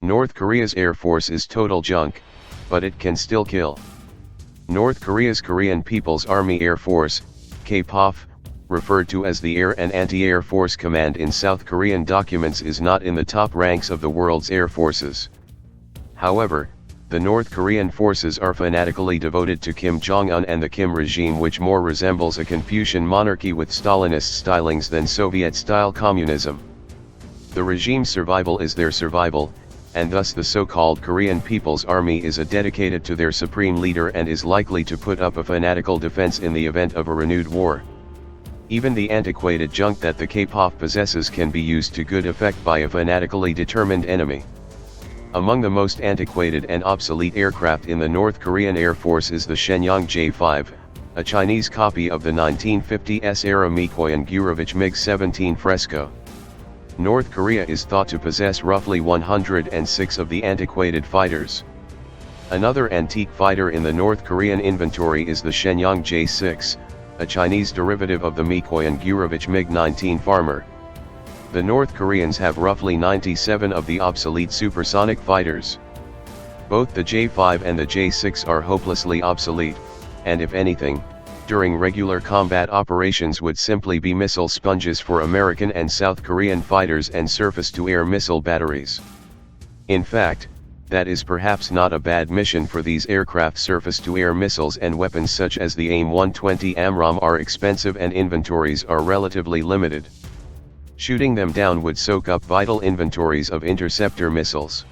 North Korea's air force is total junk, but it can still kill. North Korea's Korean People's Army Air Force, KPAAF, referred to as the Air and Anti-Air Force Command in South Korean documents, is not in the top ranks of the world's air forces. However, the North Korean forces are fanatically devoted to Kim Jong-Un and the Kim regime, which more resembles a Confucian monarchy with Stalinist stylings than Soviet-style communism. The regime's survival is their survival, and thus the so-called Korean People's Army is dedicated to their supreme leader and is likely to put up a fanatical defense in the event of a renewed war. Even the antiquated junk that the KPAAF possesses can be used to good effect by a fanatically determined enemy. Among the most antiquated and obsolete aircraft in the North Korean Air Force is the Shenyang J-5, a Chinese copy of the 1950s-era Mikoyan-Gurevich MiG-17 Fresco. North Korea is thought to possess roughly 106 of the antiquated fighters. Another antique fighter in the North Korean inventory is the Shenyang J-6, a Chinese derivative of the Mikoyan-Gurevich MiG-19 Farmer. The North Koreans have roughly 97 of the obsolete supersonic fighters. Both the J-5 and the J-6 are hopelessly obsolete, and if anything, during regular combat operations would simply be missile sponges for American and South Korean fighters and surface-to-air missile batteries. In fact, that is perhaps not a bad mission for these aircraft. Surface-to-air missiles and weapons such as the AIM-120 AMRAAM are expensive and inventories are relatively limited. Shooting them down would soak up vital inventories of interceptor missiles.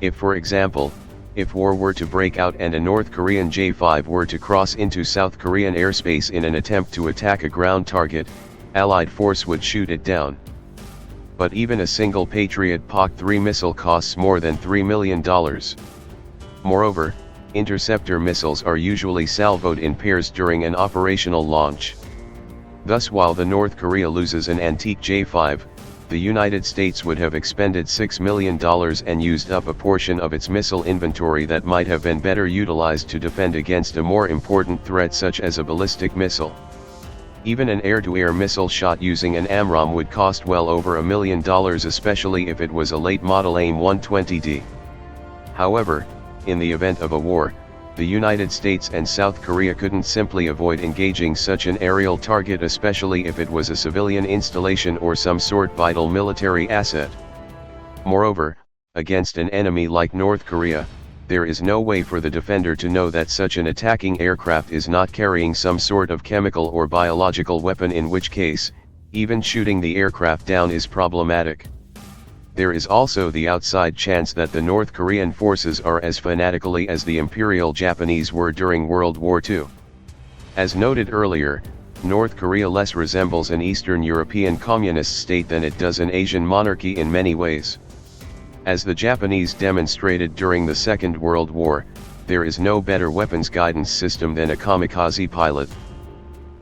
If, for example, if war were to break out and a North Korean J-5 were to cross into South Korean airspace in an attempt to attack a ground target, Allied force would shoot it down. But even a single Patriot PAC-3 missile costs more than $3 million. Moreover, interceptor missiles are usually salvoed in pairs during an operational launch. Thus, while the North Korea loses an antique J-5, the United States would have expended $6 million and used up a portion of its missile inventory that might have been better utilized to defend against a more important threat such as a ballistic missile. Even an air-to-air missile shot using an AMRAAM would cost well over $1 million, especially if it was a late-model AIM-120D. However, in the event of a war, the United States and South Korea couldn't simply avoid engaging such an aerial target, especially if it was a civilian installation or some sort vital military asset. Moreover, against an enemy like North Korea, there is no way for the defender to know that such an attacking aircraft is not carrying some sort of chemical or biological weapon, in which case, even shooting the aircraft down is problematic. There is also the outside chance that the North Korean forces are as fanatically as the Imperial Japanese were during World War II. As noted earlier, North Korea less resembles an Eastern European communist state than it does an Asian monarchy in many ways. As the Japanese demonstrated during the Second World War, there is no better weapons guidance system than a kamikaze pilot.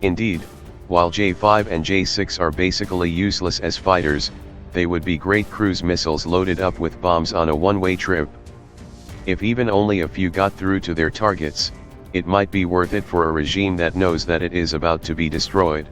Indeed, while J-5 and J-6 are basically useless as fighters, they would be great cruise missiles loaded up with bombs on a one-way trip. If even only a few got through to their targets, it might be worth it for a regime that knows that it is about to be destroyed.